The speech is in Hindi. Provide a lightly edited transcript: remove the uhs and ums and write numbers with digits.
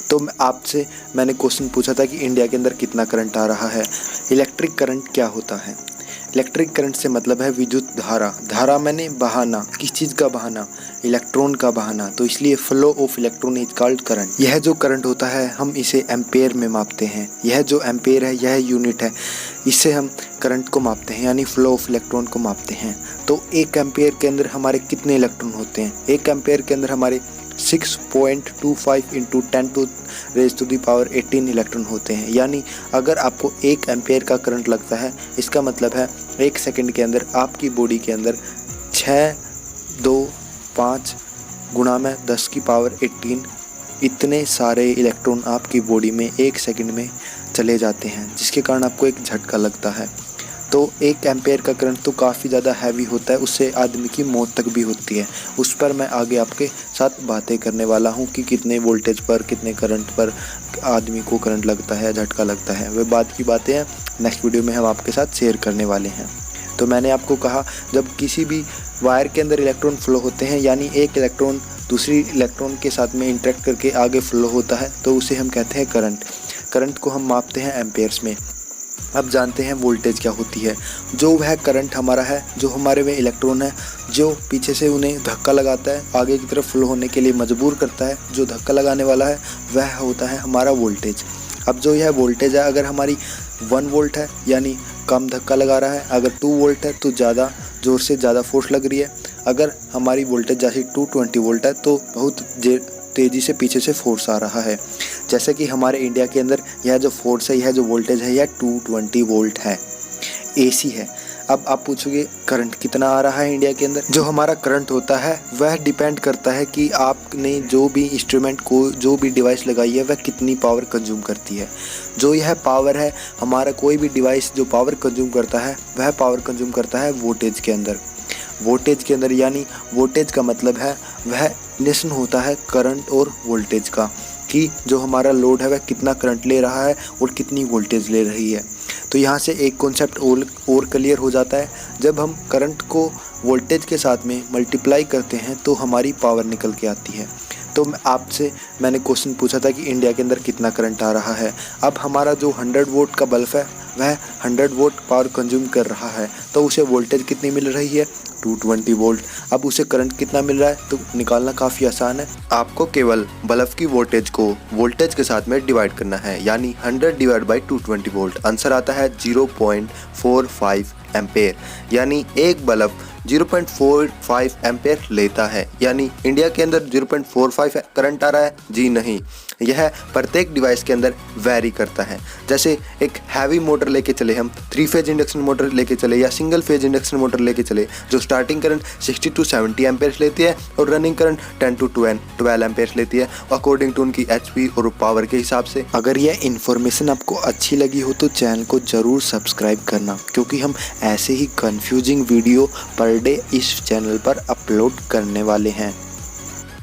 तो आपसे मैंने क्वेश्चन पूछा था कि इंडिया के अंदर कितना करंट आ रहा है। इलेक्ट्रिक करंट क्या होता है? इलेक्ट्रिक करंट से मतलब है विद्युत धारा। धारा मैंने बहाना, किस चीज़ का बहाना? इलेक्ट्रॉन का बहाना। तो इसलिए flow of electron is called current. यह जो करंट होता है हम इसे एम्पेयर में मापते हैं। यह जो एम्पेयर है यह यूनिट है, इससे हम करंट को मापते हैं, यानी फ्लो ऑफ इलेक्ट्रॉन को मापते हैं। तो एक एम्पेयर के अंदर हमारे कितने इलेक्ट्रॉन होते हैं? एक एम्पेयर के अंदर हमारे 6.25 इंटू 10⁻18 इलेक्ट्रॉन होते हैं। यानी अगर आपको 1 एम्पेयर का करंट लगता है, इसका मतलब है 1 सेकंड के अंदर आपकी बॉडी के अंदर 625 गुणा में 10⁻18 इतने सारे इलेक्ट्रॉन आपकी बॉडी में 1 सेकंड में चले जाते हैं, जिसके कारण आपको एक झटका लगता है। तो 1 एम्पेयर का करंट तो काफ़ी ज़्यादा हैवी होता है, उससे आदमी की मौत तक भी होती है। उस पर मैं आगे आपके साथ बातें करने वाला हूँ कि कितने वोल्टेज पर, कितने करंट पर आदमी को करंट लगता है, झटका लगता है। वे बात की बातें हैं नेक्स्ट वीडियो में हम आपके साथ शेयर करने वाले हैं। तो मैंने आपको कहा, जब किसी भी वायर के अंदर इलेक्ट्रॉन फ्लो होते हैं, यानी एक इलेक्ट्रॉन दूसरी इलेक्ट्रॉन के साथ में इंटरेक्ट करके आगे फ्लो होता है, तो उसे हम कहते हैं करंट। करंट को हम मापते हैं एम्पेयर्स में। अब जानते हैं वोल्टेज क्या होती है। जो वह करंट हमारा है, जो हमारे में इलेक्ट्रॉन है, जो पीछे से उन्हें धक्का लगाता है, आगे की तरफ फ्लो होने के लिए मजबूर करता है, जो धक्का लगाने वाला है वह होता है हमारा वोल्टेज। अब जो यह वोल्टेज है, अगर हमारी 1 वोल्ट है यानी कम धक्का लगा रहा है, अगर 2 वोल्ट है तो ज़्यादा ज़ोर से ज़्यादा फोर्स लग रही है, अगर हमारी वोल्टेज जैसे 220 वोल्ट है तो बहुत तेज़ी से पीछे से फोर्स आ रहा है। जैसे कि हमारे इंडिया के अंदर यह जो फोर्स है, यह जो वोल्टेज है, यह 220 वोल्ट है, एसी है। अब आप पूछोगे करंट कितना आ रहा है इंडिया के अंदर? जो हमारा करंट होता है वह डिपेंड करता है कि आपने जो भी इंस्ट्रूमेंट को, जो भी डिवाइस लगाई है, वह कितनी पावर कंज्यूम करती है। जो यह पावर है, हमारा कोई भी डिवाइस जो पावर कंज्यूम करता है, वह पावर कंज्यूम करता है वोल्टेज के अंदर। वोल्टेज के अंदर, यानी वोल्टेज का मतलब है वह रिलेशन होता है करंट और वोल्टेज का, कि जो हमारा लोड है वह कितना करंट ले रहा है और कितनी वोल्टेज ले रही है। तो यहाँ से एक कॉन्सेप्ट और क्लियर हो जाता है। जब हम करंट को वोल्टेज के साथ में मल्टीप्लाई करते हैं तो हमारी पावर निकल के आती है। तो आपसे मैंने क्वेश्चन पूछा था कि इंडिया के अंदर कितना करंट आ रहा है। अब हमारा जो 100 वोल्ट का बल्ब है वह 100 वोल्ट पावर कंज्यूम कर रहा है, तो उसे वोल्टेज कितनी मिल रही है? 220 वोल्ट। अब उसे करंट कितना मिल रहा है? तो निकालना काफ़ी आसान है। आपको केवल बल्ब की वोल्टेज को वोल्टेज के साथ में डिवाइड करना है, यानी 100 डिवाइड बाई 220 वोल्ट। आंसर आता है 0.45 एम्पेयर, यानी एक बल्ब 0.45 एम्पेयर लेता है। यानी इंडिया के अंदर 0.45 करंट आ रहा है? जी नहीं, यह प्रत्येक डिवाइस के अंदर वेरी करता है। जैसे एक हैवी मोटर लेके चले हम, 3 फेज इंडक्शन मोटर लेके चले या सिंगल फेज इंडक्शन मोटर लेके चले, जो स्टार्टिंग करंट 60 to 70 एम्पेयर्स लेती है और रनिंग करंट 10 to 12 एम्पेयर्स लेती है, अकॉर्डिंग टू उनकी एचपी और पावर के हिसाब से। अगर यह इन्फॉर्मेशन आपको अच्छी लगी हो तो चैनल को ज़रूर सब्सक्राइब करना, क्योंकि हम ऐसे ही कन्फ्यूजिंग वीडियो पर डे इस चैनल पर अपलोड करने वाले हैं।